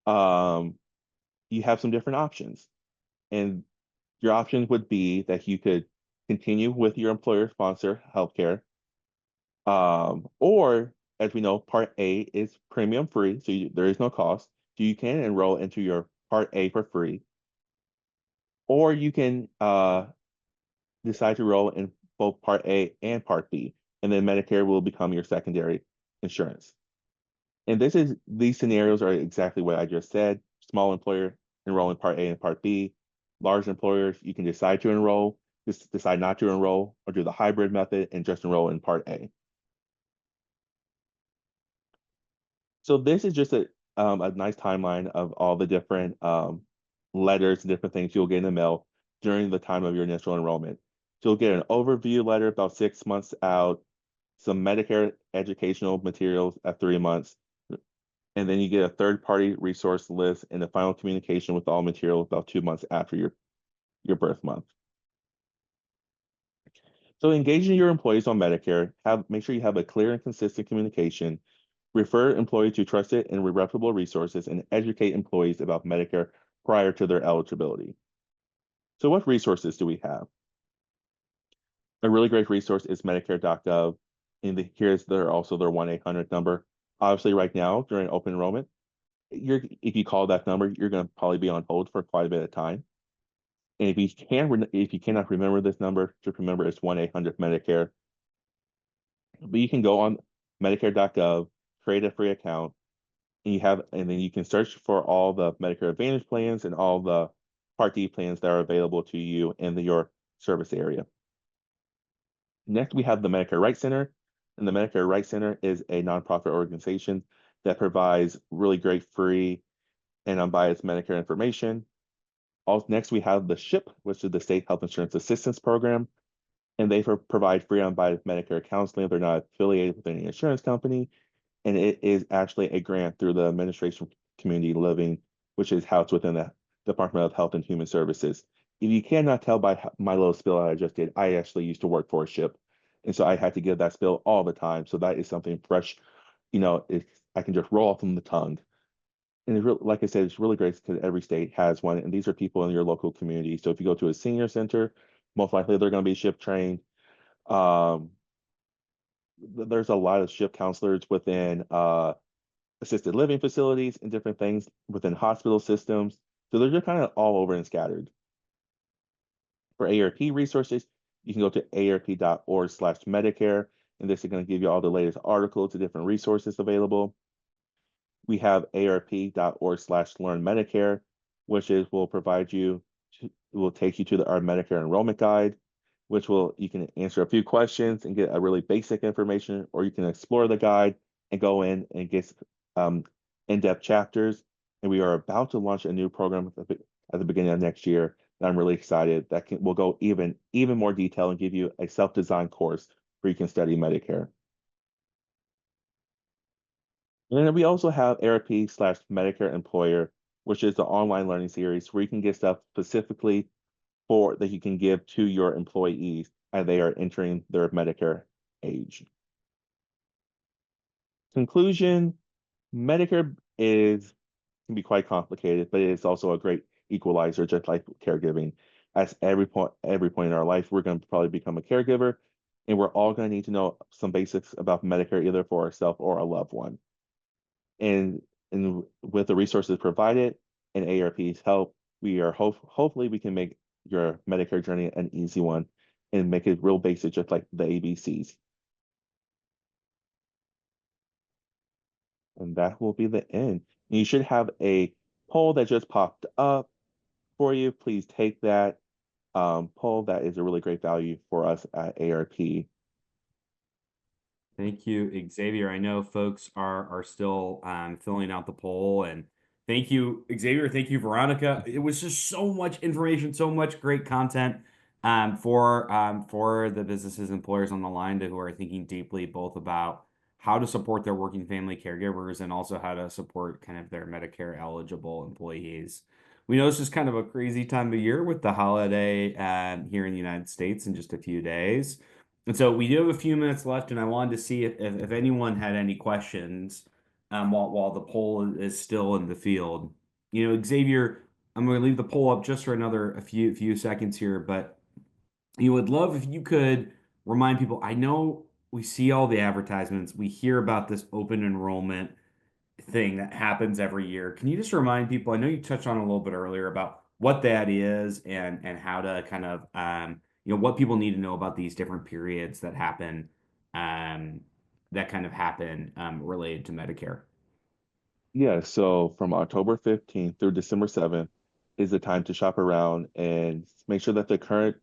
you have some different options. And your options would be that you could continue with your employer sponsor healthcare. Or as we know, Part A is premium free, so there is no cost. So you can enroll into your Part A for free. Or you can decide to enroll in both Part A and Part B, and then Medicare will become your secondary insurance. And these scenarios are exactly what I just said. Small employer, enroll in Part A and Part B. Large employers, you can decide to enroll, just decide not to enroll, or do the hybrid method and just enroll in Part A. So this is just a nice timeline of all the different letters and different things you'll get in the mail during the time of your initial enrollment. So you'll get an overview letter about 6 months out, some Medicare educational materials at 3 months, and then you get a third-party resource list and the final communication with all materials about 2 months after your birth month. So engaging your employees on Medicare, make sure you have a clear and consistent communication, refer employees to trusted and reputable resources, and educate employees about Medicare prior to their eligibility. So what resources do we have? A really great resource is Medicare.gov. And here's also their 1-800 number. Obviously, right now during open enrollment, if you call that number, you're going to probably be on hold for quite a bit of time. And if you cannot remember this number, just remember it's 1-800-Medicare. But you can go on Medicare.gov, create a free account, and then you can search for all the Medicare Advantage plans and all the Part D plans that are available to you in your service area. Next, we have the Medicare Rights Center. And the Medicare Rights Center is a nonprofit organization that provides really great free and unbiased Medicare information. Next, we have the SHIP, which is the State Health Insurance Assistance Program. And they provide free unbiased Medicare counseling. They're not affiliated with any insurance company. And it is actually a grant through the Administration for Community Living, which is housed within the Department of Health and Human Services. If you cannot tell by my little spill I just did, I actually used to work for a ship. And so I had to give that spill all the time. So that is something fresh, I can just roll off from the tongue. And it's really, like I said, it's really great because every state has one. And these are people in your local community. So if you go to a senior center, most likely they're going to be ship trained. Um, there's a lot of ship counselors within assisted living facilities and different things within hospital systems. So they're just kind of all over and scattered. For AARP resources, you can go to aarp.org/Medicare, and this is going to give you all the latest articles, the different resources available. We have aarp.org/Learn Medicare, which will provide you, will take you to our Medicare enrollment guide, which you can answer a few questions and get a really basic information, or you can explore the guide and go in and get in-depth chapters. And we are about to launch a new program at the beginning of next year. And I'm really excited that will go even more detail and give you a self-designed course where you can study Medicare. And then we also have AARP/Medicare Employer, which is the online learning series where you can get stuff specifically that you can give to your employees as they are entering their Medicare age. Conclusion, Medicare can be quite complicated, but it is also a great equalizer, just like caregiving. At every point in our life, we're going to probably become a caregiver, and we're all going to need to know some basics about Medicare, either for ourselves or a loved one. And with the resources provided and AARP's help, we are hopefully we can make your Medicare journey an easy one and make it real basic, just like the ABCs. And that will be the end. You should have a poll that just popped up for you. Please take that poll. That is a really great value for us at AARP. Thank you, Xavier. I know folks are still filling out the poll, and thank you, Xavier. Thank you, Veronica. It was just so much information, so much great content for the businesses, employers on the line who are thinking deeply both about how to support their working family caregivers and also how to support kind of their Medicare eligible employees. We know this is kind of a crazy time of year with the holiday here in the United States in just a few days. And so we do have a few minutes left, and I wanted to see if anyone had any questions while the poll is still in the field. Xavier, I'm going to leave the poll up just for a few seconds here, but you would love if you could remind people. I know we see all the advertisements, we hear about this open enrollment thing that happens every year. Can you just remind people? I know you touched on it a little bit earlier about what that is and how to kind of what people need to know about these different periods that happen related to Medicare. Yeah, so from October 15th through December 7th is the time to shop around and make sure that the current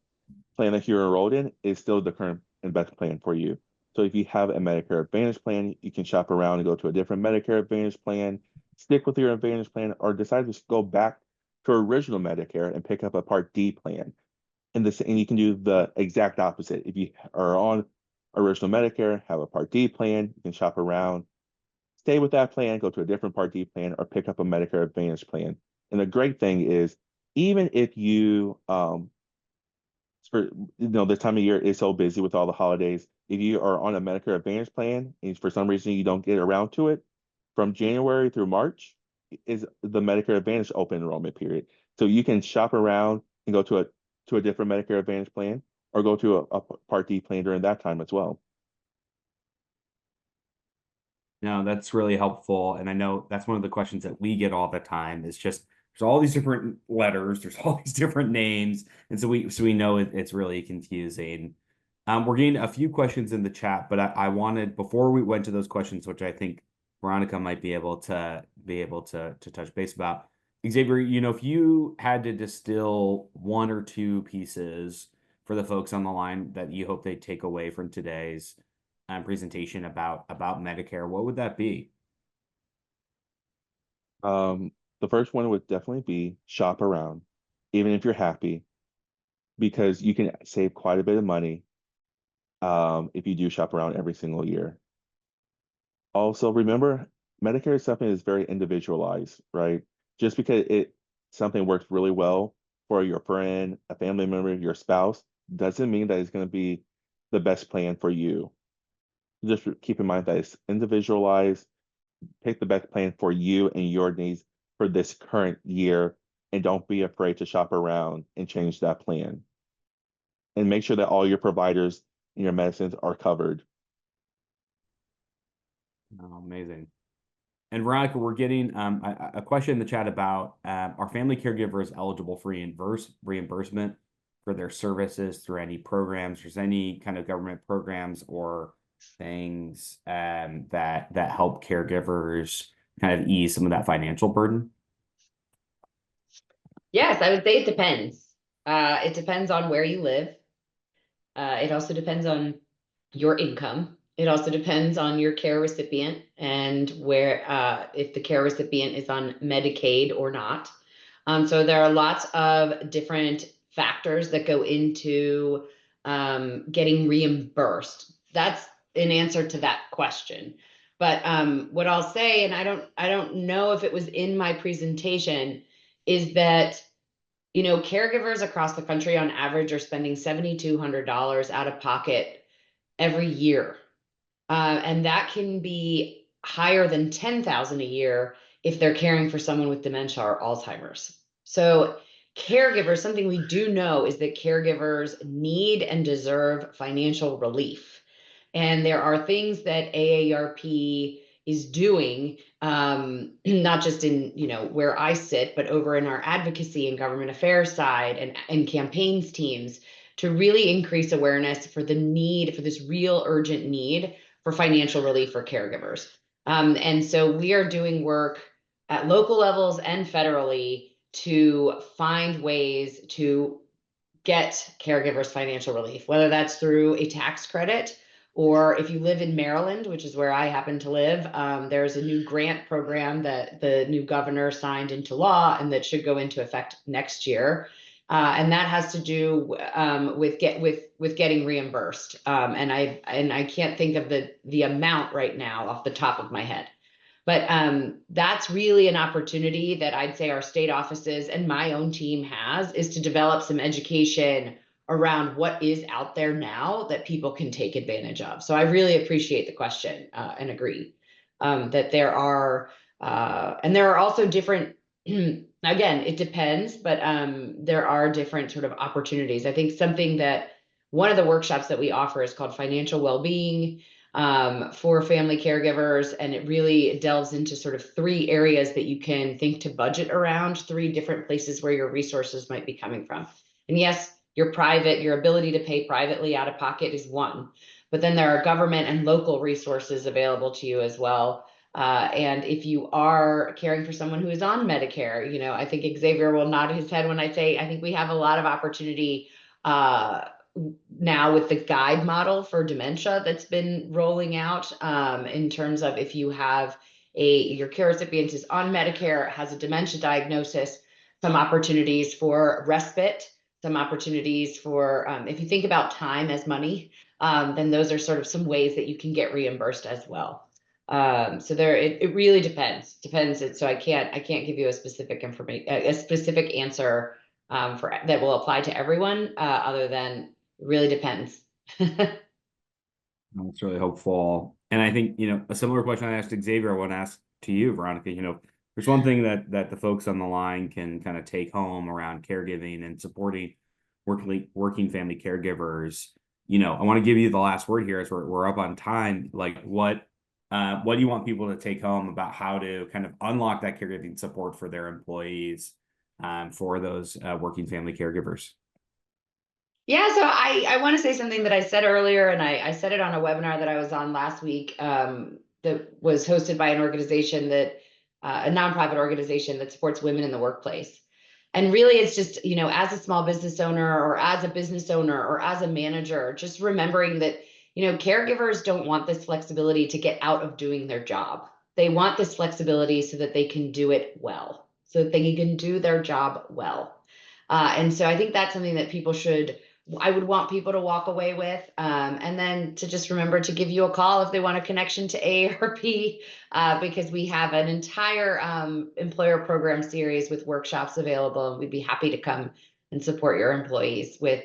plan that you're enrolled in is still the current and best plan for you. So if you have a Medicare Advantage plan, you can shop around and go to a different Medicare Advantage plan, stick with your Advantage plan, or decide to go back to original Medicare and pick up a Part D plan. And you can do the exact opposite. If you are on original Medicare, have a Part D plan, you can shop around, stay with that plan, go to a different Part D plan, or pick up a Medicare Advantage plan. And the great thing is, even if you this time of year is so busy with all the holidays. If you are on a Medicare Advantage plan and for some reason you don't get around to it, from January through March is the Medicare Advantage open enrollment period. So you can shop around and go to a different Medicare Advantage plan or go to a Part D plan during that time as well. No, that's really helpful. And I know that's one of the questions that we get all the time is just there's all these different letters, there's all these different names. And so we know it's really confusing. We're getting a few questions in the chat, but I wanted, before we went to those questions, which I think Veronica might be able to touch base about. Xavier, if you had to distill one or two pieces for the folks on the line that you hope they take away from today's presentation about Medicare, what would that be? The first one would definitely be shop around, even if you're happy, because you can save quite a bit of money if you do shop around every single year. Also, remember, Medicare is something that's very individualized, right? Just because something works really well for your friend, a family member, your spouse, doesn't mean that it's going to be the best plan for you. Just keep in mind that it's individualized. Pick the best plan for you and your needs for this current year, and don't be afraid to shop around and change that plan. And make sure that all your providers and your medicines are covered. Oh, amazing. And Veronica, we're getting a question in the chat about are family caregivers eligible for reimbursement for their services through any programs? There's any kind of government programs or things that help caregivers kind of ease some of that financial burden? Yes, I would say it depends. It depends on where you live. It also depends on your income. It also depends on your care recipient and where, if the care recipient is on Medicaid or not. So there are lots of different factors that go into getting reimbursed. That's an answer to that question. But what I'll say, and I don't know if it was in my presentation, is that caregivers across the country on average are spending $7,200 out of pocket every year. And that can be higher than $10,000 a year if they're caring for someone with dementia or Alzheimer's. So caregivers, something we do know is that caregivers need and deserve financial relief. And there are things that AARP is doing, not just in where I sit, but over in our advocacy and government affairs side and campaigns teams, to really increase awareness for the need, for this real urgent need for financial relief for caregivers. And so we are doing work at local levels and federally to find ways to get caregivers financial relief, whether that's through a tax credit, or if you live in Maryland, which is where I happen to live, there's a new grant program that the new governor signed into law and that should go into effect next year. And that has to do with getting reimbursed. And I can't think of the amount right now off the top of my head. But that's really an opportunity that I'd say our state offices and my own team has, is to develop some education around what is out there now that people can take advantage of. So I really appreciate the question and agree that there are, and there are also different, again, it depends, but there are different sort of opportunities. I think something that one of the workshops that we offer is called Financial Wellbeing for family caregivers. And it really delves into sort of 3 areas that you can think to budget around, 3 different places where your resources might be coming from. And yes, your ability to pay privately out of pocket is one, but then there are government and local resources available to you as well. And if you are caring for someone who is on Medicare, I think Xavier will nod his head when I say, I think we have a lot of opportunity now with the guide model for dementia that's been rolling out, in terms of if you have your care recipient is on Medicare, has a dementia diagnosis, some opportunities for respite, some opportunities for, if you think about time as money, then those are sort of some ways that you can get reimbursed as well. So it really depends. So I can't give you a specific answer for that will apply to everyone, other than it really depends. That's really hopeful. And I think, a similar question I asked Xavier, I want to ask to you, Veronica. There's one thing that the folks on the line can kind of take home around caregiving and supporting working family caregivers. I want to give you the last word here as we're up on time. Like what do you want people to take home about how to kind of unlock that caregiving support for their employees, for those working family caregivers? Yeah, so I want to say something that I said earlier, and I said it on a webinar that I was on last week, that was hosted by an organization a nonprofit organization that supports women in the workplace. And really, it's just, as a small business owner or as a business owner or as a manager, just remembering that, caregivers don't want this flexibility to get out of doing their job. They want this flexibility so that they can do it well, so that they can do their job well. And so I think that's something that people should I would want people to walk away with. And then to just remember to give you a call if they want a connection to AARP, because we have an entire employer program series with workshops available. And we'd be happy to come and support your employees with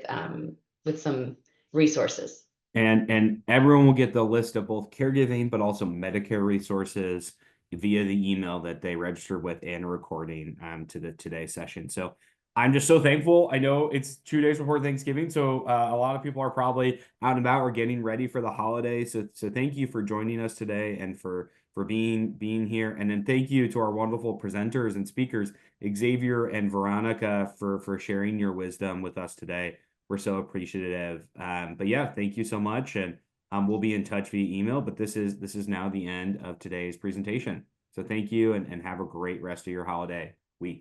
some resources. And everyone will get the list of both caregiving, but also Medicare resources via the email that they register with and a recording to the today's session. So I'm just so thankful. I know it's 2 days before Thanksgiving, so a lot of people are probably out and about or getting ready for the holiday. So thank you for joining us today and for being here. And then thank you to our wonderful presenters and speakers, Xavier and Veronica, for sharing your wisdom with us today. We're so appreciative. But yeah, thank you so much. And we'll be in touch via email, but this is now the end of today's presentation. So thank you and have a great rest of your holiday.